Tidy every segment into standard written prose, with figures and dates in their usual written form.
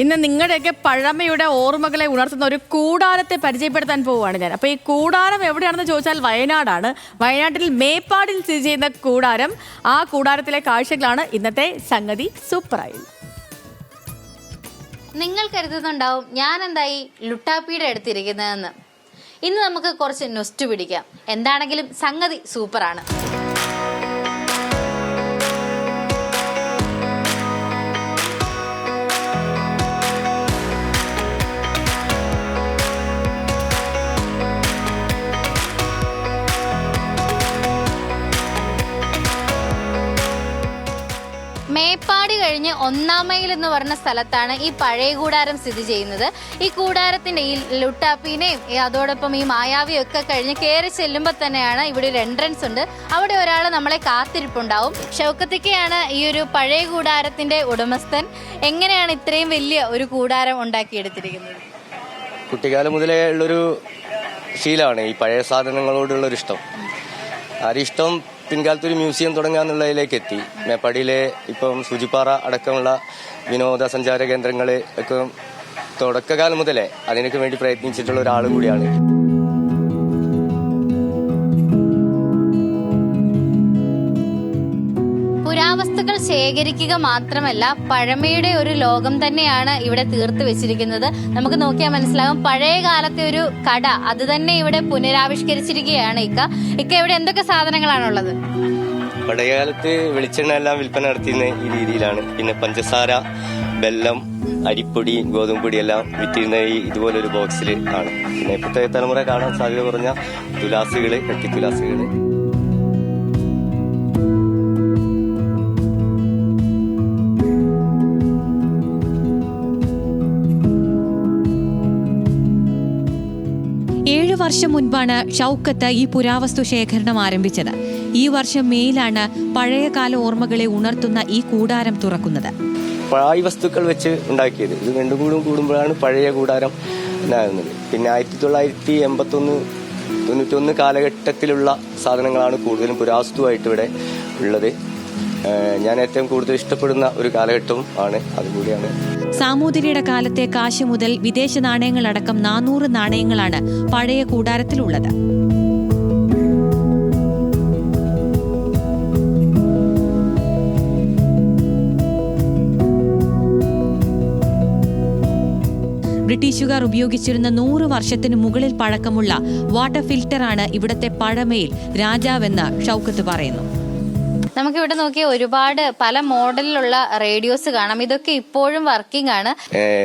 ഇന്ന് നിങ്ങളുടെയൊക്കെ പഴമയുടെ ഓർമ്മകളെ ഉണർത്തുന്ന ഒരു കൂടാരത്തെ പരിചയപ്പെടുത്താൻ പോവുകയാണ് ഞാൻ. അപ്പോൾ ഈ കൂടാരം എവിടെയാണെന്ന് ചോദിച്ചാൽ വയനാടാണ്. വയനാട്ടിൽ മേപ്പാടിൽ സ്ഥിതി ചെയ്യുന്ന കൂടാരം. ആ കൂടാരത്തിലെ കാഴ്ചകളാണ് ഇന്നത്തെ സംഗതി സൂപ്പറായി. നിങ്ങൾ കരുതുന്നുണ്ടാവും ഞാൻ എന്തായി ലുട്ടാപ്പിയുടെ അടുത്തിരിക്കുന്നതെന്ന്. ഇന്ന് നമുക്ക് കുറച്ച് നൊസ്റ്റു പിടിക്കാം. എന്താണെങ്കിലും സംഗതി സൂപ്പറാണ്. മേപ്പാടി കഴിഞ്ഞ് 1-ാം മൈൽ എന്ന് പറഞ്ഞ സ്ഥലത്താണ് ഈ പഴയ കൂടാരം സ്ഥിതി ചെയ്യുന്നത്. ഈ കൂടാരത്തിന്റെ ഈ ലുട്ടാപ്പീനെയും അതോടൊപ്പം ഈ മായാവിയും ഒക്കെ കഴിഞ്ഞ് കയറി ചെല്ലുമ്പോൾ തന്നെയാണ് ഇവിടെ ഒരു എൻട്രൻസ് ഉണ്ട്. അവിടെ ഒരാൾ നമ്മളെ കാത്തിരിപ്പുണ്ടാവും. ഷൗക്കത്തിക്കയാണ് ഈ ഒരു പഴയ കൂടാരത്തിന്റെ ഉടമസ്ഥൻ. എങ്ങനെയാണ് ഇത്രയും വലിയ ഒരു കൂടാരം ഉണ്ടാക്കിയെടുത്തിരിക്കുന്നത്? കുട്ടിക്കാലം മുതലേ ഉള്ളൊരു ശീലമാണ് ഈ പഴയ സാധനങ്ങളോടുള്ളൊരു ഇഷ്ടം. ഇഷ്ടം പിൻകാലത്ത് ഒരു മ്യൂസിയം തുടങ്ങാന്നുള്ളതിലേക്ക് എത്തി. മേപ്പാടിയിലെ ഇപ്പം സൂചിപ്പാറ അടക്കമുള്ള വിനോദസഞ്ചാര കേന്ദ്രങ്ങൾ ഒക്കെ തുടക്കകാലം മുതലേ അതിനൊക്കെ വേണ്ടി പ്രയത്നിച്ചിട്ടുള്ള ഒരാളും കൂടിയാണ്. പുരാവസ്തുക്കൾ ശേഖരിക്കുക മാത്രമല്ല പഴമയുടെ ഒരു ലോകം തന്നെയാണ് ഇവിടെ തീർത്തു വെച്ചിരിക്കുന്നത്. നമുക്ക് നോക്കിയാൽ മനസ്സിലാകും പഴയ കാലത്തെ ഒരു കട അത് തന്നെ ഇവിടെ പുനരാവിഷ്കരിച്ചിരിക്കുകയാണ്. ഇക്ക ഇവിടെ എന്തൊക്കെ സാധനങ്ങളാണുള്ളത്? പഴയകാലത്ത് വെളിച്ചെണ്ണ എല്ലാം വിൽപ്പന നടത്തിയിരുന്ന ഈ രീതിയിലാണ്. പിന്നെ പഞ്ചസാര, വെല്ലം, അരിപ്പൊടി, ഗോതമ്പൊടി എല്ലാം വിറ്റിരുന്ന ഈ ഇതുപോലൊരു ബോക്സിൽ ആണ്. പിന്നെ ഇപ്പോഴത്തെ തലമുറ കാണാൻ സാധ്യത കുറഞ്ഞ തുലാസുകള്, കെട്ടിത്തുലാസുകള്. വർഷം മുൻപാണ് ഷൗക്കത്ത് ഈ പുരാവസ്തു ശേഖരണം ആരംഭിച്ചത്. ഈ വർഷം മെയിലാണ് പഴയകാല ഓർമ്മകളെ ഉണർത്തുന്ന ഈ കൂടാരം തുറക്കുന്നത്. പഴയ വസ്തുക്കൾ വെച്ച് ഉണ്ടാക്കിയത്. ഇത് രണ്ടും കൂടുമ്പോഴാണ് പഴയ കൂടാരം ഉണ്ടാകുന്നത്. പിന്നെ 1981-91 കാലഘട്ടത്തിലുള്ള സാധനങ്ങളാണ് കൂടുതലും പുരാവസ്തുവായിട്ട് ഇവിടെ ഉള്ളത്. ഞാൻ ഏറ്റവും കൂടുതൽ ഇഷ്ടപ്പെടുന്ന ഒരു കാലഘട്ടവും ആണ്. അതുകൂടിയാണ്. സാമൂതിരിയുടെ കാലത്തെ കാശ് മുതൽ വിദേശ നാണയങ്ങളടക്കം 400 നാണയങ്ങളാണ് പഴയ കൂടാരത്തിലുള്ളത്. ബ്രിട്ടീഷുകാർ ഉപയോഗിച്ചിരുന്ന 100 വർഷത്തിന് മുകളിൽ പഴക്കമുള്ള വാട്ടർ ഫിൽറ്ററാണ് ഇവിടത്തെ പഴമയിൽ രാജാവെന്ന് ഷൗക്കത്ത് പറയുന്നു. നമുക്കിവിടെ നോക്കിയ ഒരുപാട് പല മോഡലിലുള്ള റേഡിയോസ് കാണാം. ഇതൊക്കെ ഇപ്പോഴും വർക്കിംഗ് ആണ്.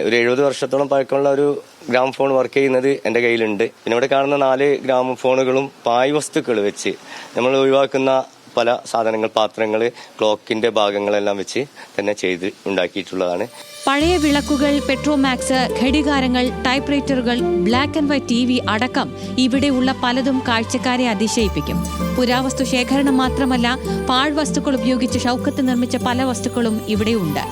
ഒരു 70 വർഷത്തോളം പഴക്കമുള്ള ഒരു ഗ്രാം ഫോൺ വർക്ക് ചെയ്യുന്നത് എന്റെ കയ്യിലുണ്ട്. പിന്നെ ഇവിടെ കാണുന്ന 4 ഗ്രാം ഫോണുകളും പായ് വസ്തുക്കൾ വെച്ച് നമ്മൾ ഒഴിവാക്കുന്ന പല സാധനങ്ങൾ, പാത്രങ്ങൾ, ക്ലോക്കിന്റെ ഭാഗങ്ങളെല്ലാം വെച്ച് തന്നെ ചെയ്ത് ഉണ്ടാക്കിയിട്ടുള്ളതാണ്. പഴയ വിളക്കുകൾ, പെട്രോമാക്സ്, ഘടികാരങ്ങൾ, ടൈപ്പ് റൈറ്ററുകൾ, ബ്ലാക്ക് ആൻഡ് വൈറ്റ് TV അടക്കം ഇവിടെയുള്ള പലതും കാഴ്ചക്കാരെ അതിശയിപ്പിക്കും. പുരാവസ്തു ശേഖരണം മാത്രമല്ല, പാഴ്വസ്തുക്കൾ ഉപയോഗിച്ച് ഷൗക്കത്ത് നിർമ്മിച്ച പല വസ്തുക്കളും ഇവിടെയുണ്ട്.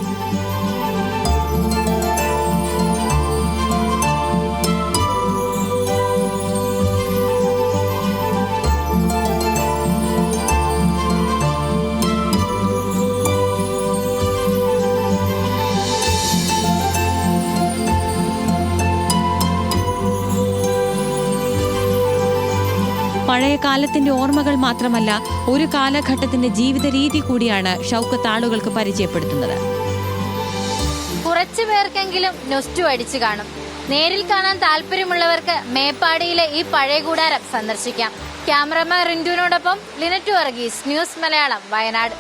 പഴയ കാലത്തിന്റെ ഓർമ്മകൾ മാത്രമല്ല, ഒരു കാലഘട്ടത്തിന്റെ ജീവിത രീതി കൂടിയാണ് ഷൗക്കത്ത് ആളുകൾക്ക് പരിചയപ്പെടുത്തുന്നത്. കുറച്ചു പേർക്കെങ്കിലും നൊസ്റ്റു അടിച്ചു കാണും. നേരിൽ കാണാൻ താല്പര്യമുള്ളവർക്ക് മേപ്പാടിയിലെ ഈ പഴയ കൂടാരം സന്ദർശിക്കാം. ക്യാമറമാൻ റിന്റുവിനോടൊപ്പം ലിനറ്റു വർഗീസ്, ന്യൂസ് മലയാളം, വയനാട്.